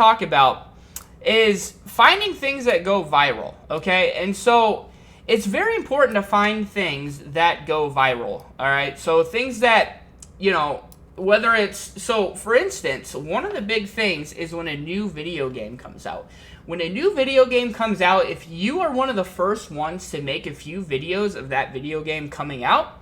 talk about is finding things that go viral, okay? And so it's very important to find things that go viral, all right? So things that, you know, whether it's, so for instance, one of the big things is when a new video game comes out. When a new video game comes out, if you are one of the first ones to make a few videos of that video game coming out,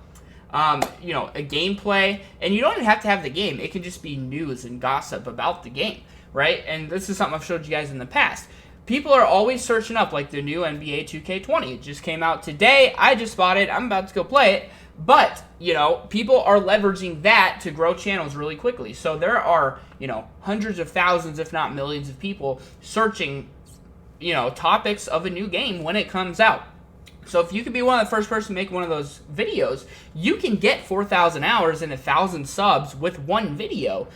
you know, a gameplay, and you don't even have to have the game. It can just be news and gossip about the game, right? And this is something I've showed you guys in the past. People are always searching up, like the new NBA 2K20. It just came out today. I just bought it. I'm about to go play it. But, you know, people are leveraging that to grow channels really quickly. So there are, you know, hundreds of thousands, if not millions of people searching, you know, topics of a new game when it comes out. So if you could be one of the first person to make one of those videos, you can get 4,000 hours and 1,000 subs with one video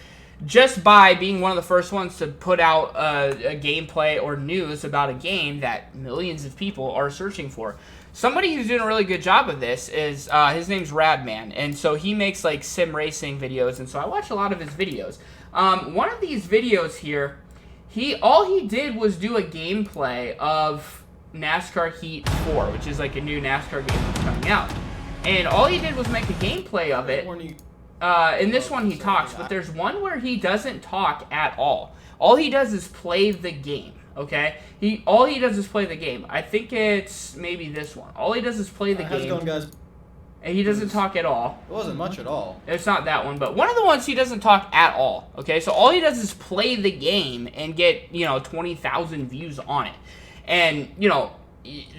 just by being one of the first ones to put out a gameplay or news about a game that millions of people are searching for. Somebody who's doing a really good job of this is, his name's Radman, and so he makes like sim racing videos, and so I watch a lot of his videos. One of these videos here, all he did was do a gameplay of NASCAR Heat 4, which is like a new NASCAR game that's coming out. And all he did was make a gameplay of it. In this one he talks, but there's one where he doesn't talk at all. All he does is play the game, okay? All he does is play the game. I think it's maybe this one. All he does is play the game. How's it going, guys? And he doesn't talk at all. It wasn't much at all. It's not that one, but one of the ones he doesn't talk at all, okay? So all he does is play the game and get, you know, 20,000 views on it. And, you know,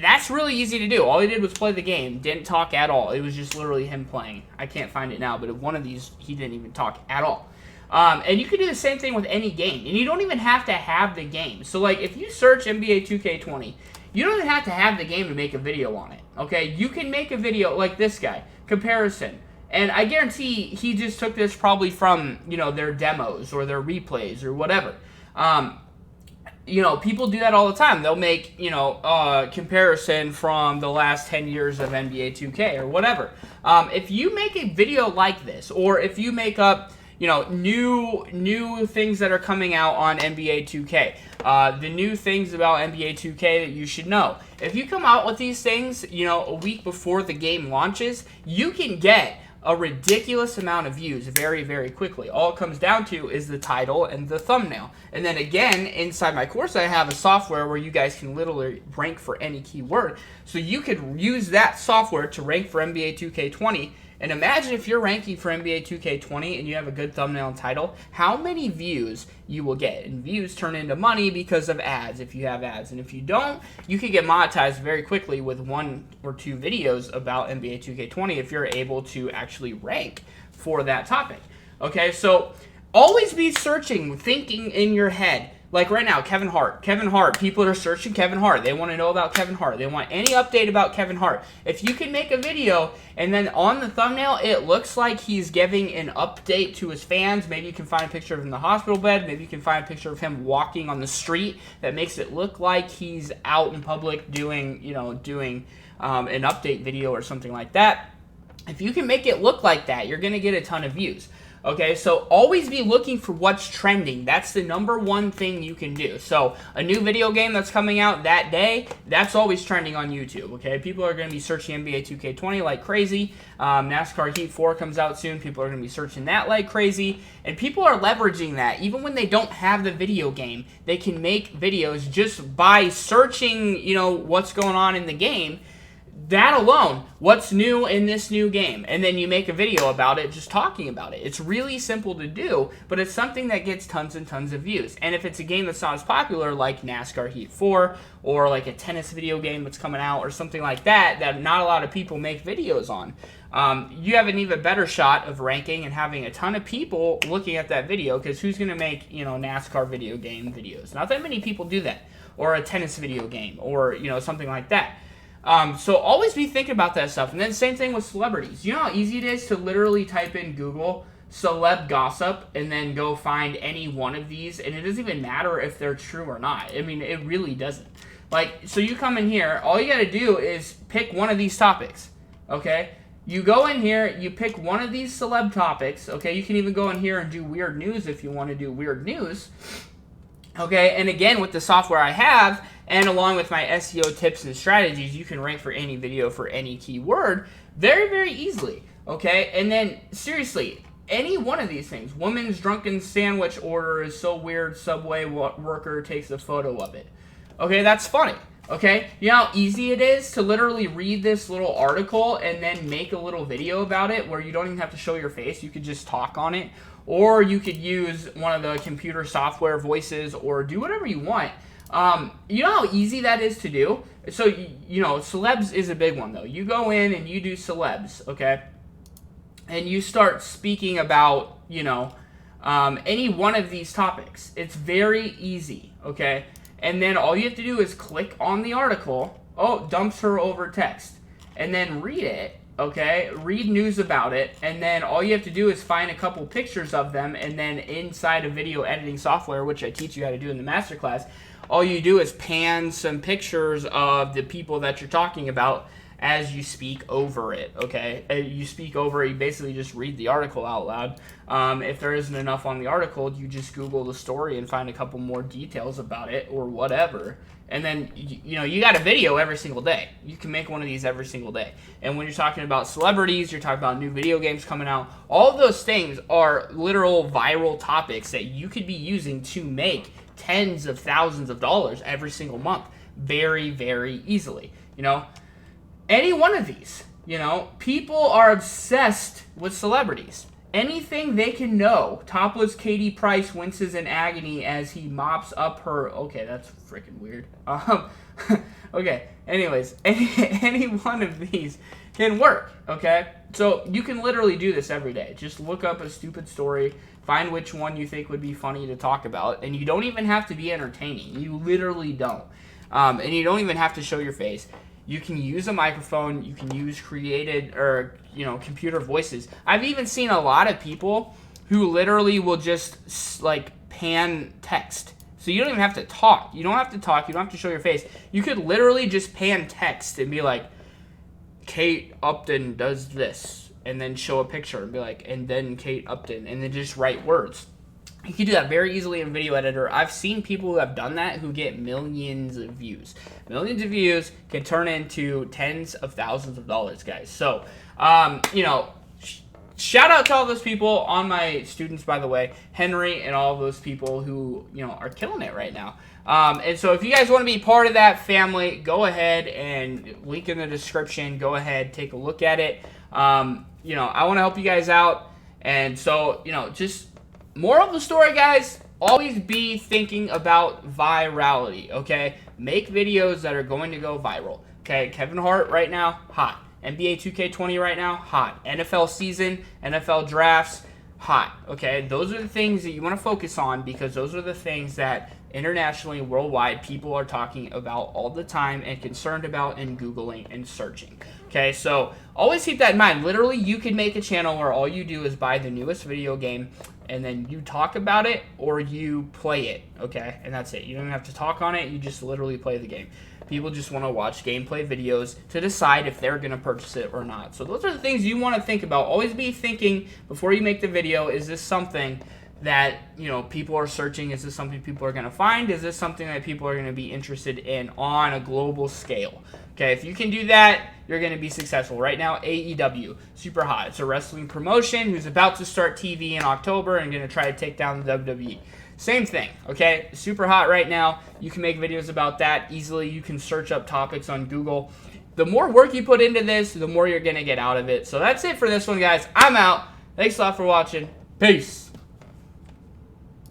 that's really easy to do. All he did was play the game, didn't talk at all. It was just literally him playing. I can't find it now, but one of these, he didn't even talk at all. And you can do the same thing with any game, and you don't even have to have the game. So, like, if you search NBA 2K20, you don't even have to have the game to make a video on it, okay? You can make a video like this guy, comparison. And I guarantee he just took this probably from, you know, their demos or their replays or whatever. You know, people do that all the time. They'll make, you know, comparison from the last 10 years of NBA 2K or whatever. If you make a video like this, or if you make up, you know, new things that are coming out on NBA 2K, the new things about NBA 2K that you should know. If you come out with these things, you know, a week before the game launches, you can get a ridiculous amount of views very, very quickly. All it comes down to is the title and the thumbnail. And then again, inside my course, I have a software where you guys can literally rank for any keyword. So you could use that software to rank for NBA 2K20. And imagine if you're ranking for NBA 2K20 and you have a good thumbnail and title, how many views you will get. And views turn into money because of ads, if you have ads. And if you don't, you can get monetized very quickly with 1 or 2 videos about NBA 2K20 if you're able to actually rank for that topic. Okay, so always be searching, thinking in your head. Like right now, Kevin Hart. Kevin Hart. People are searching Kevin Hart. They want to know about Kevin Hart. They want any update about Kevin Hart. If you can make a video and then on the thumbnail it looks like he's giving an update to his fans, maybe you can find a picture of him in the hospital bed, maybe you can find a picture of him walking on the street that makes it look like he's out in public doing, you know, an update video or something like that. If you can make it look like that, you're going to get a ton of views. Okay, so always be looking for what's trending. That's the #1 thing you can do. So a new video game that's coming out that day, that's always trending on YouTube, okay? People are going to be searching NBA 2K20 like crazy. NASCAR Heat 4 comes out soon. People are going to be searching that like crazy. And people are leveraging that. Even when they don't have the video game, they can make videos just by searching, you know, what's going on in the game. That alone, what's new in this new game? And then you make a video about it, just talking about it. It's really simple to do, but it's something that gets tons and tons of views. And if it's a game that's not as popular, like NASCAR Heat 4, or like a tennis video game that's coming out, or something like that, that not a lot of people make videos on, you have an even better shot of ranking and having a ton of people looking at that video, because who's going to make, you know, NASCAR video game videos? Not that many people do that. Or a tennis video game, or, you know, something like that. So always be thinking about that stuff. And then same thing with celebrities. You know how easy it is to literally type in Google celeb gossip and then go find any one of these, and it doesn't even matter if they're true or not. I mean, it really doesn't. Like, so you come in here, all you gotta do is pick one of these topics, okay? You go in here, you pick one of these celeb topics, okay? You can even go in here and do weird news if you want to do weird news. Okay, and again, with the software I have, and along with my SEO tips and strategies, you can rank for any video for any keyword very, very easily. Okay, and then seriously, any one of these things. Woman's drunken sandwich order is so weird, Subway worker takes a photo of it. Okay, that's funny. Okay, you know how easy it is to literally read this little article and then make a little video about it where you don't even have to show your face. You could just talk on it, or you could use one of the computer software voices, or do whatever you want. You know how easy that is to do? So, you know, celebs is a big one, though. You go in and you do celebs, okay? And you start speaking about, you know, any one of these topics. It's very easy, okay? And then all you have to do is click on the article. Oh, dumps her over text. And then read it, okay? Read news about it. And then all you have to do is find a couple pictures of them. And then inside of video editing software, which I teach you how to do in the masterclass, all you do is pan some pictures of the people that you're talking about as you speak over it, okay? You speak over it, you basically just read the article out loud. If there isn't enough on the article, you just Google the story and find a couple more details about it or whatever. And then, you know, you got a video every single day. You can make one of these every single day. And when you're talking about celebrities, you're talking about new video games coming out, all of those things are literal viral topics that you could be using to make tens of thousands of dollars every single month very, very easily, you know? Any one of these, you know, people are obsessed with celebrities. Anything they can know. Topless Katie Price winces in agony as he mops up her... Okay, that's freaking weird. Okay, anyways, any one of these can work, okay? So you can literally do this every day. Just look up a stupid story, find which one you think would be funny to talk about, and you don't even have to be entertaining. You literally don't. And you don't even have to show your face. You can use a microphone. You can use created or, you know, computer voices. I've even seen a lot of people who literally will just like pan text. So you don't even have to talk. You don't have to talk. You don't have to show your face. You could literally just pan text and be like, Kate Upton does this, and then show a picture and be like, and then Kate Upton, and then just write words. You can do that very easily in Video Editor. I've seen people who have done that who get millions of views. Millions of views can turn into tens of thousands of dollars, guys. So, you know, shout out to all those people on my students, by the way, Henry and all of those people who, you know, are killing it right now. And so if you guys want to be part of that family, go ahead and link in the description. Go ahead, take a look at it. You know, I want to help you guys out. And so, you know, just... Moral of the story, guys, always be thinking about virality, okay? Make videos that are going to go viral, okay? Kevin Hart right now, hot. NBA 2K20 right now, hot. NFL season, NFL drafts, hot, okay? Those are the things that you want to focus on because those are the things that internationally, worldwide, people are talking about all the time and concerned about and Googling and searching. Okay, so always keep that in mind. Literally, you can make a channel where all you do is buy the newest video game and then you talk about it or you play it, okay? And that's it. You don't have to talk on it. You just literally play the game. People just want to watch gameplay videos to decide if they're going to purchase it or not. So those are the things you want to think about. Always be thinking before you make the video, is this something that, you know, people are searching? Is this something people are going to find? Is this something that people are going to be interested in on a global scale? Okay, if you can do that, you're going to be successful. Right now, AEW, super hot. It's a wrestling promotion who's about to start TV in October and going to try to take down the WWE. Same thing, okay? Super hot right now. You can make videos about that easily. You can search up topics on Google. The more work you put into this, the more you're going to get out of it. So that's it for this one, guys. I'm out. Thanks a lot for watching. Peace.